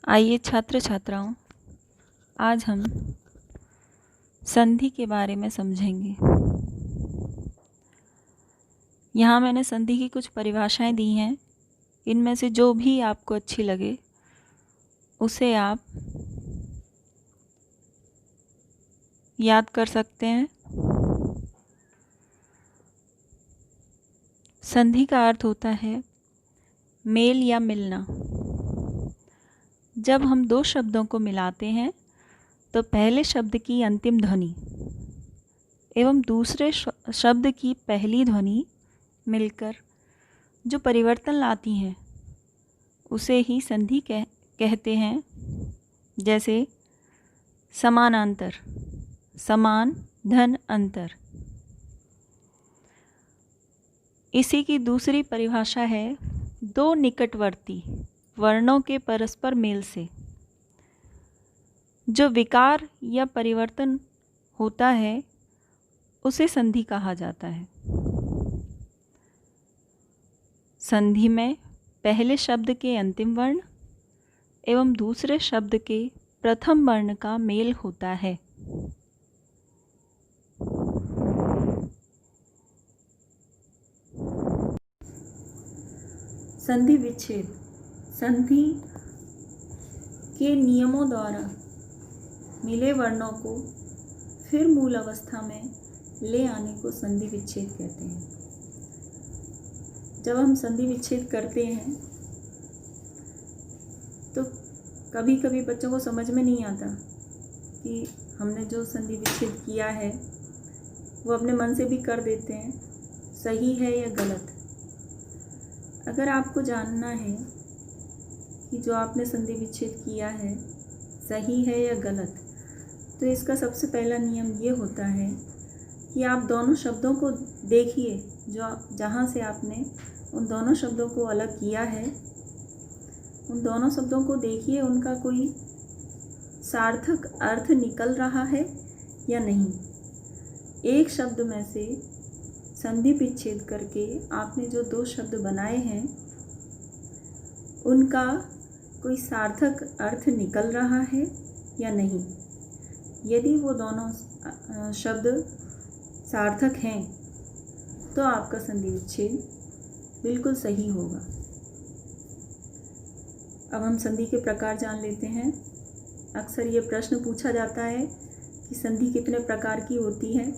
आइए छात्र छात्राओं, आज हम संधि के बारे में समझेंगे। यहाँ मैंने संधि की कुछ परिभाषाएं दी हैं। इनमें से जो भी आपको अच्छी लगे उसे आप याद कर सकते हैं। संधि का अर्थ होता है मेल या मिलना। जब हम दो शब्दों को मिलाते हैं तो पहले शब्द की अंतिम ध्वनि एवं दूसरे शब्द की पहली ध्वनि मिलकर जो परिवर्तन लाती हैं उसे ही संधि कहते हैं। जैसे समानांतर, समान धन अंतर। इसी की दूसरी परिभाषा है दो निकटवर्ती वर्णों के परस्पर मेल से जो विकार या परिवर्तन होता है उसे संधि कहा जाता है। संधि में पहले शब्द के अंतिम वर्ण एवं दूसरे शब्द के प्रथम वर्ण का मेल होता है। संधि विच्छेद संधि के नियमों द्वारा मिले वर्णों को फिर मूल अवस्था में ले आने को संधि विच्छेद कहते हैं। जब हम संधि विच्छेद करते हैं तो कभी कभी बच्चों को समझ में नहीं आता कि हमने जो संधि विच्छेद किया है वो अपने मन से भी कर देते हैं, सही है या गलत। अगर आपको जानना है कि जो आपने संधि विच्छेद किया है सही है या गलत, तो इसका सबसे पहला नियम ये होता है कि आप दोनों शब्दों को देखिए। जहाँ से आपने उन दोनों शब्दों को अलग किया है उन दोनों शब्दों को देखिए, उनका कोई सार्थक अर्थ निकल रहा है या नहीं। एक शब्द में से संधि विच्छेद करके आपने जो दो शब्द बनाए हैं उनका कोई सार्थक अर्थ निकल रहा है या नहीं। यदि वो दोनों शब्द सार्थक हैं तो आपका संधि विच्छेद बिल्कुल सही होगा। अब हम संधि के प्रकार जान लेते हैं। अक्सर ये प्रश्न पूछा जाता है कि संधि कितने प्रकार की होती है।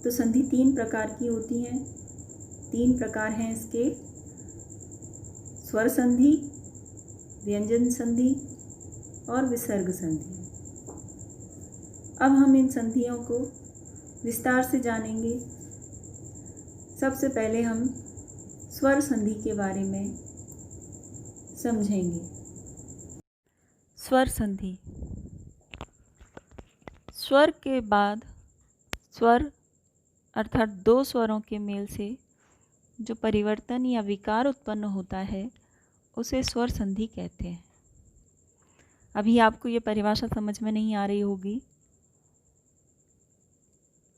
तो संधि 3 प्रकार की होती है। 3 प्रकार हैं इसके: स्वर संधि, व्यंजन संधि और विसर्ग संधि। अब हम इन संधियों को विस्तार से जानेंगे। सबसे पहले हम स्वर संधि के बारे में समझेंगे। स्वर संधि, स्वर के बाद स्वर अर्थात दो स्वरों के मेल से जो परिवर्तन या विकार उत्पन्न होता है उसे स्वर संधि कहते हैं। अभी आपको ये परिभाषा समझ में नहीं आ रही होगी,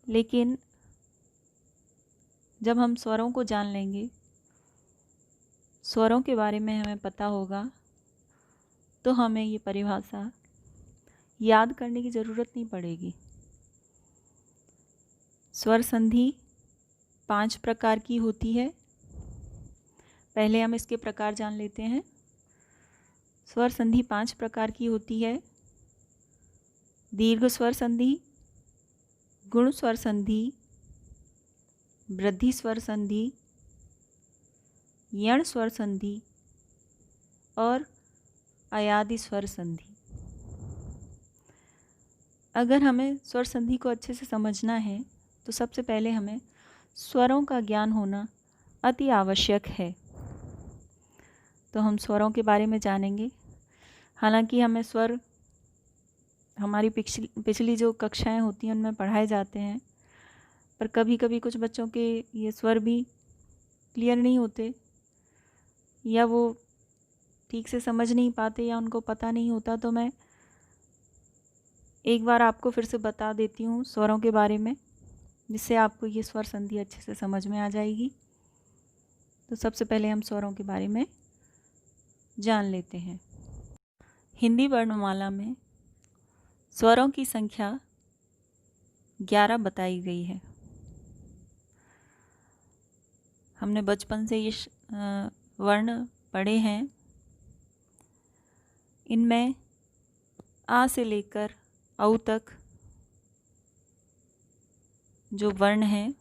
लेकिन जब हम स्वरों को जान लेंगे, स्वरों के बारे में हमें पता होगा, तो हमें ये परिभाषा याद करने की ज़रूरत नहीं पड़ेगी। स्वर संधि 5 प्रकार की होती है। पहले हम इसके प्रकार जान लेते हैं। स्वर संधि 5 प्रकार की होती है: दीर्घ स्वर संधि, गुण स्वर संधि, वृद्धि स्वर संधि, यण स्वर संधि और अयादि स्वर संधि। अगर हमें स्वर संधि को अच्छे से समझना है तो सबसे पहले हमें स्वरों का ज्ञान होना अति आवश्यक है। तो हम स्वरों के बारे में जानेंगे। हालांकि हमें स्वर हमारी पिछली जो कक्षाएं होती हैं उनमें पढ़ाए जाते हैं, पर कभी कभी कुछ बच्चों के ये स्वर भी क्लियर नहीं होते, या वो ठीक से समझ नहीं पाते, या उनको पता नहीं होता। तो मैं एक बार आपको फिर से बता देती हूँ स्वरों के बारे में, जिससे आपको ये स्वर संधि अच्छे से समझ में आ जाएगी। तो सबसे पहले हम स्वरों के बारे में जान लेते हैं। हिंदी वर्णमाला में स्वरों की संख्या 11 बताई गई है। हमने बचपन से ये वर्ण पढ़े हैं। इनमें आ से लेकर औ तक जो वर्ण हैं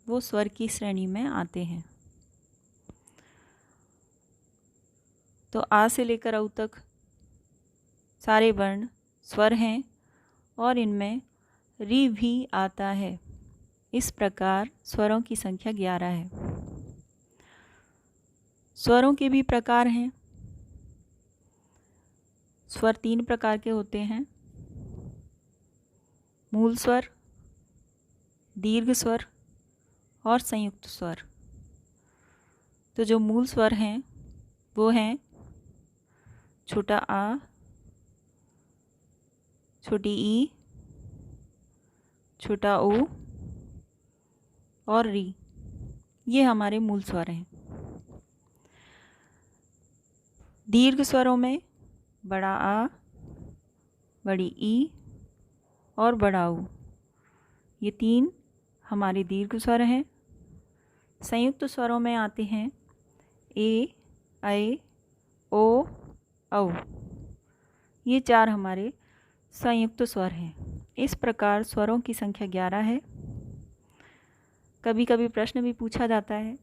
वो स्वर की श्रेणी में आते हैं। तो आ से लेकर औ तक सारे वर्ण स्वर हैं और इनमें री भी आता है। इस प्रकार स्वरों की संख्या 11 है। स्वरों के भी प्रकार हैं। स्वर 3 प्रकार के होते हैं: मूल स्वर, दीर्घ स्वर और संयुक्त स्वर। तो जो मूल स्वर हैं वो हैं छोटा आ, छोटी ई, छोटा ओ और री। ये हमारे मूल स्वर हैं। दीर्घ स्वरों में बड़ा आ, बड़ी ई और बड़ा ऊ, ये 3 हमारे दीर्घ स्वर हैं। संयुक्त स्वरों में आते हैं ए, ऐ, ओ, औ। ये 4 हमारे संयुक्त स्वर हैं। इस प्रकार स्वरों की संख्या 11 है। कभी कभी प्रश्न भी पूछा जाता है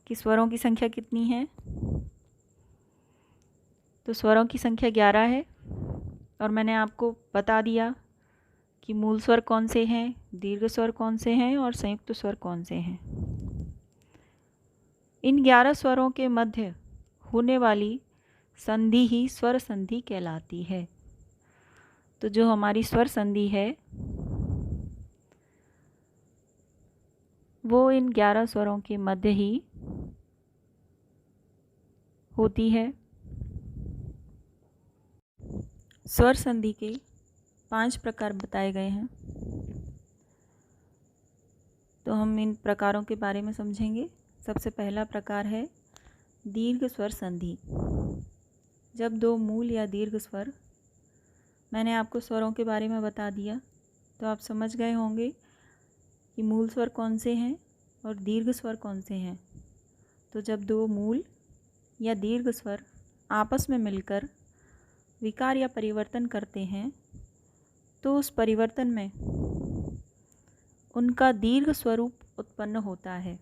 कि स्वरों की संख्या कितनी है। तो स्वरों की संख्या 11 है और मैंने आपको बता दिया कि मूल स्वर कौन से हैं, दीर्घ स्वर कौन से हैं और संयुक्त स्वर कौन से हैं। इन 11 स्वरों के मध्य होने वाली संधि ही स्वर संधि कहलाती है। तो जो हमारी स्वर संधि है वो इन 11 स्वरों के मध्य ही होती है। स्वर संधि के 5 प्रकार बताए गए हैं। तो हम इन प्रकारों के बारे में समझेंगे। सबसे पहला प्रकार है दीर्घ स्वर संधि। जब 2 मूल या दीर्घ स्वर, मैंने आपको स्वरों के बारे में बता दिया तो आप समझ गए होंगे कि मूल स्वर कौन से हैं और दीर्घ स्वर कौन से हैं। तो जब 2 मूल या दीर्घ स्वर आपस में मिलकर विकार या परिवर्तन करते हैं तो उस परिवर्तन में उनका दीर्घ स्वरूप उत्पन्न होता है।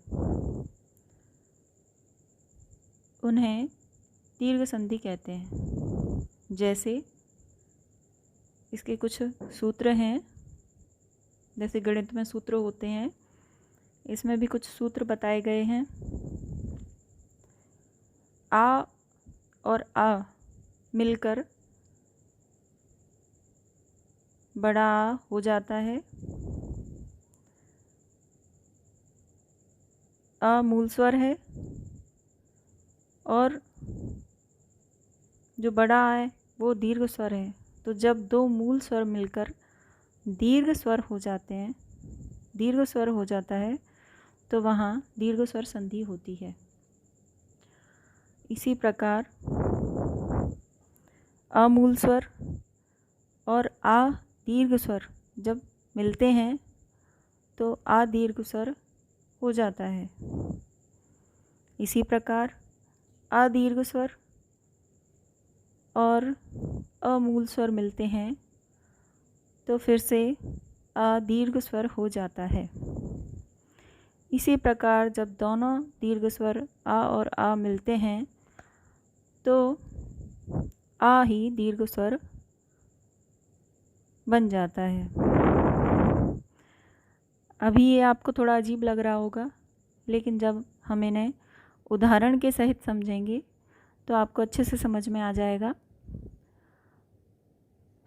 उन्हें दीर्घ संधि कहते हैं। जैसे इसके कुछ सूत्र हैं, जैसे गणित में सूत्र होते हैं, इसमें भी कुछ सूत्र बताए गए हैं। आ और आ मिलकर बड़ा आ हो जाता है। आ मूल स्वर है और जो बड़ा आ है वो दीर्घ स्वर है। तो जब 2 मूल स्वर मिलकर दीर्घ स्वर हो जाते हैं, दीर्घ स्वर हो जाता है तो वहाँ दीर्घ स्वर संधि होती है। इसी प्रकार अमूल स्वर और आ दीर्घ स्वर जब मिलते हैं तो आ दीर्घ स्वर हो जाता है। इसी प्रकार आ दीर्घ स्वर और अमूल स्वर मिलते हैं तो फिर से आ दीर्घ स्वर हो जाता है। इसी प्रकार जब दोनों दीर्घ स्वर आ और आ मिलते हैं तो आ ही दीर्घ स्वर बन जाता है। अभी ये आपको थोड़ा अजीब लग रहा होगा, लेकिन जब हम इन्हें उदाहरण के सहित समझेंगे तो आपको अच्छे से समझ में आ जाएगा।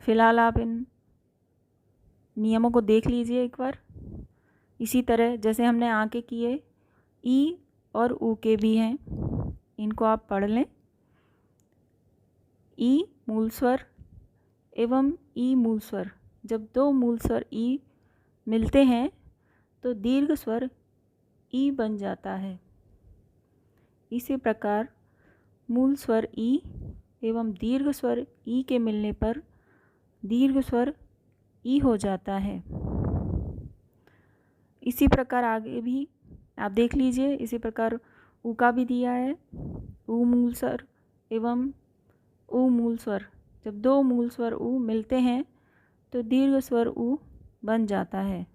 फिलहाल आप इन नियमों को देख लीजिए एक बार। इसी तरह जैसे हमने आ के किए, ई और ऊ के भी हैं, इनको आप पढ़ लें। ई मूल स्वर एवं ई मूल स्वर, जब 2 मूल स्वर ई मिलते हैं तो दीर्घ स्वर ई बन जाता है। इसी प्रकार मूल स्वर ई एवं दीर्घ स्वर ई के मिलने पर दीर्घ स्वर ई हो जाता है। इसी प्रकार आगे भी आप देख लीजिए, इसी प्रकार ऊ का भी दिया है। ऊ मूल स्वर एवं ऊ मूल स्वर, जब दो मूल स्वर ऊ मिलते हैं तो दीर्घ स्वर ऊ बन जाता है।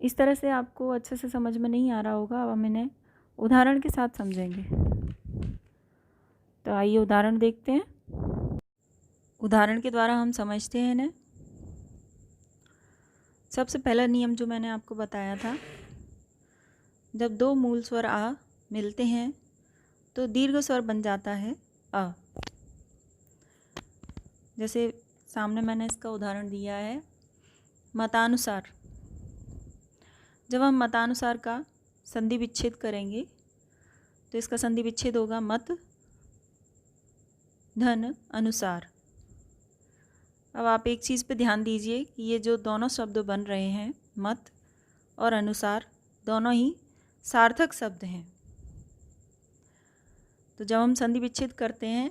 इस तरह से आपको अच्छे से समझ में नहीं आ रहा होगा, अब हम इन्हें उदाहरण के साथ समझेंगे। तो आइए उदाहरण देखते हैं। उदाहरण के द्वारा हम समझते हैं इन्हें। सबसे पहला नियम जो मैंने आपको बताया था, जब दो मूल स्वर आ मिलते हैं तो दीर्घ स्वर बन जाता है अ। जैसे सामने मैंने इसका उदाहरण दिया है, मतानुसार। जब हम मतानुसार का संधि विच्छेद करेंगे तो इसका संधि विच्छेद होगा मत धन अनुसार। अब आप एक चीज़ पे ध्यान दीजिए कि ये जो दोनों शब्द बन रहे हैं, मत और अनुसार, दोनों ही सार्थक शब्द हैं। तो जब हम संधि विच्छेद करते हैं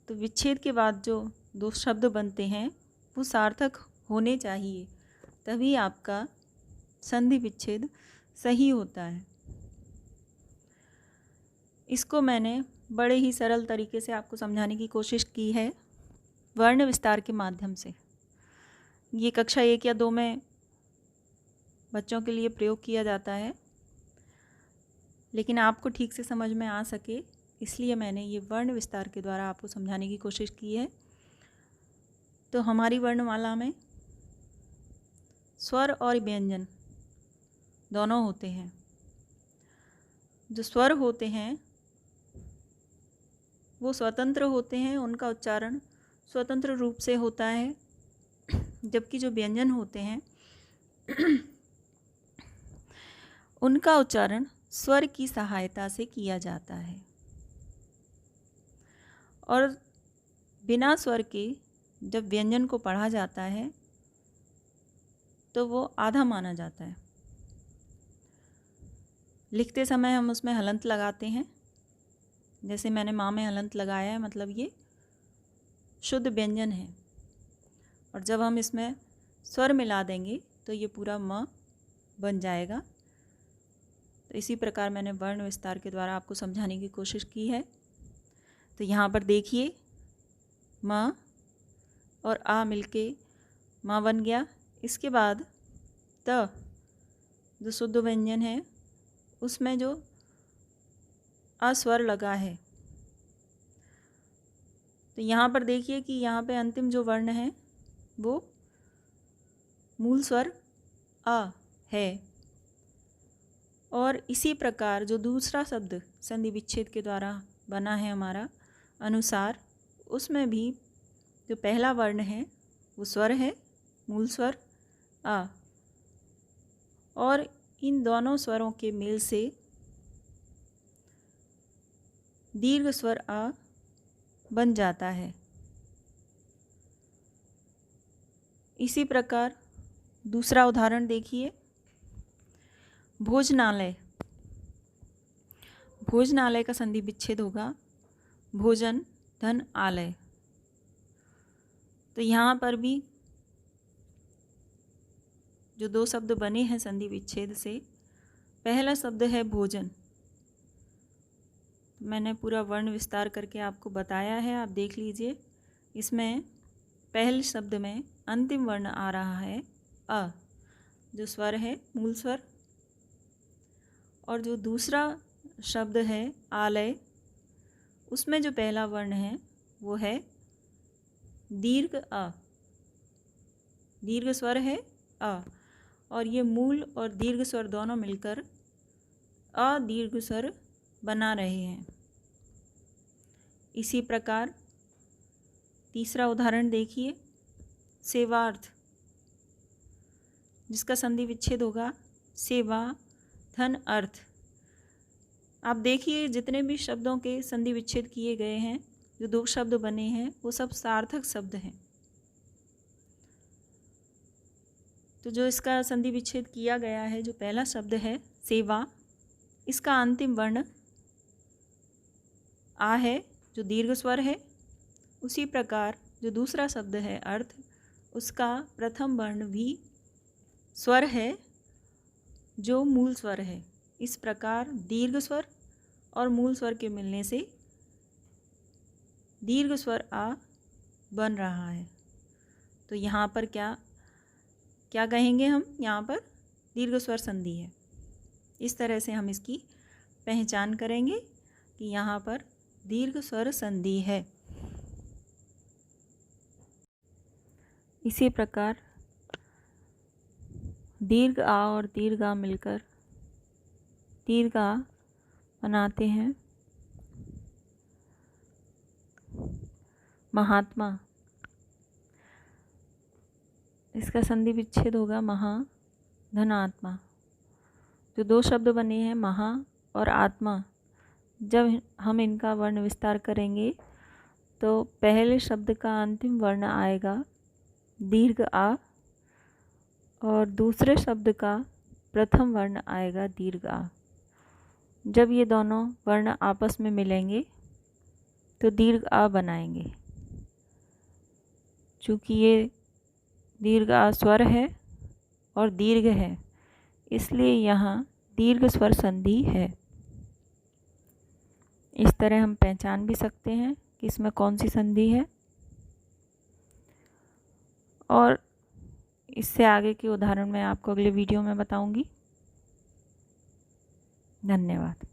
तो विच्छेद के बाद जो दो शब्द बनते हैं वो सार्थक होने चाहिए, तभी आपका संधि विच्छेद सही होता है। इसको मैंने बड़े ही सरल तरीके से आपको समझाने की कोशिश की है वर्ण विस्तार के माध्यम से। ये कक्षा 1 या 2 में बच्चों के लिए प्रयोग किया जाता है, लेकिन आपको ठीक से समझ में आ सके इसलिए मैंने ये वर्ण विस्तार के द्वारा आपको समझाने की कोशिश की है। तो हमारी वर्णमाला में स्वर और व्यंजन दोनों होते हैं। जो स्वर होते हैं वो स्वतंत्र होते हैं, उनका उच्चारण स्वतंत्र रूप से होता है, जबकि जो व्यंजन होते हैं उनका उच्चारण स्वर की सहायता से किया जाता है और बिना स्वर के जब व्यंजन को पढ़ा जाता है तो वो आधा माना जाता है। लिखते समय हम उसमें हलंत लगाते हैं, जैसे मैंने माँ में हलंत लगाया है, मतलब ये शुद्ध व्यंजन है। और जब हम इसमें स्वर मिला देंगे तो ये पूरा म बन जाएगा। तो इसी प्रकार मैंने वर्ण विस्तार के द्वारा आपको समझाने की कोशिश की है। तो यहाँ पर देखिए, म और आ मिलके माँ बन गया। इसके बाद त जो शुद्ध व्यंजन है उसमें जो अस्वर लगा है, तो यहाँ पर देखिए कि यहाँ पे अंतिम जो वर्ण है वो मूल स्वर अ है। और इसी प्रकार जो दूसरा शब्द संधि विच्छेद के द्वारा बना है हमारा अनुसार, उसमें भी जो पहला वर्ण है वो स्वर है, मूल स्वर आ, और इन दोनों स्वरों के मेल से दीर्घ स्वर आ बन जाता है। इसी प्रकार दूसरा उदाहरण देखिए, भोजनालय। भोजनालय का संधि विच्छेद होगा भोजन धन आलय। तो यहाँ पर भी जो दो शब्द बने हैं संधि विच्छेद से, पहला शब्द है भोजन। मैंने पूरा वर्ण विस्तार करके आपको बताया है, आप देख लीजिए। इसमें पहले शब्द में अंतिम वर्ण आ रहा है अ, जो स्वर है मूल स्वर। और जो दूसरा शब्द है आलय, उसमें जो पहला वर्ण है वो है दीर्घ अ, दीर्घ स्वर है अ, और ये मूल और दीर्घ स्वर दोनों मिलकर अ दीर्घ स्वर बना रहे हैं। इसी प्रकार तीसरा उदाहरण देखिए, सेवार्थ, जिसका संधि विच्छेद होगा सेवा धन अर्थ। आप देखिए जितने भी शब्दों के संधि विच्छेद किए गए हैं, जो दो शब्द बने हैं, वो सब सार्थक शब्द हैं। तो जो इसका संधि विच्छेद किया गया है, जो पहला शब्द है सेवा, इसका अंतिम वर्ण आ है जो दीर्घ स्वर है, उसी प्रकार जो दूसरा शब्द है अर्थ, उसका प्रथम वर्ण भी स्वर है जो मूल स्वर है। इस प्रकार दीर्घ स्वर और मूल स्वर के मिलने से दीर्घ स्वर आ बन रहा है। तो यहाँ पर क्या क्या कहेंगे हम? यहाँ पर दीर्घ स्वर संधि है। इस तरह से हम इसकी पहचान करेंगे कि यहाँ पर दीर्घ स्वर संधि है। इसी प्रकार दीर्घ आ और दीर्घ आ मिलकर दीर्घ आ बनाते हैं। महात्मा, इसका संधि विच्छेद होगा महा धन आत्मा। जो दो शब्द बने हैं महा और आत्मा, जब हम इनका वर्ण विस्तार करेंगे तो पहले शब्द का अंतिम वर्ण आएगा दीर्घ आ और दूसरे शब्द का प्रथम वर्ण आएगा दीर्घ आ। जब ये दोनों वर्ण आपस में मिलेंगे तो दीर्घ आ बनाएंगे। चूँकि ये दीर्घ आ स्वर है और दीर्घ है, इसलिए यहाँ दीर्घ स्वर संधि है। इस तरह हम पहचान भी सकते हैं कि इसमें कौन सी संधि है, और इससे आगे के उदाहरण मैं आपको अगले वीडियो में बताऊंगी। धन्यवाद।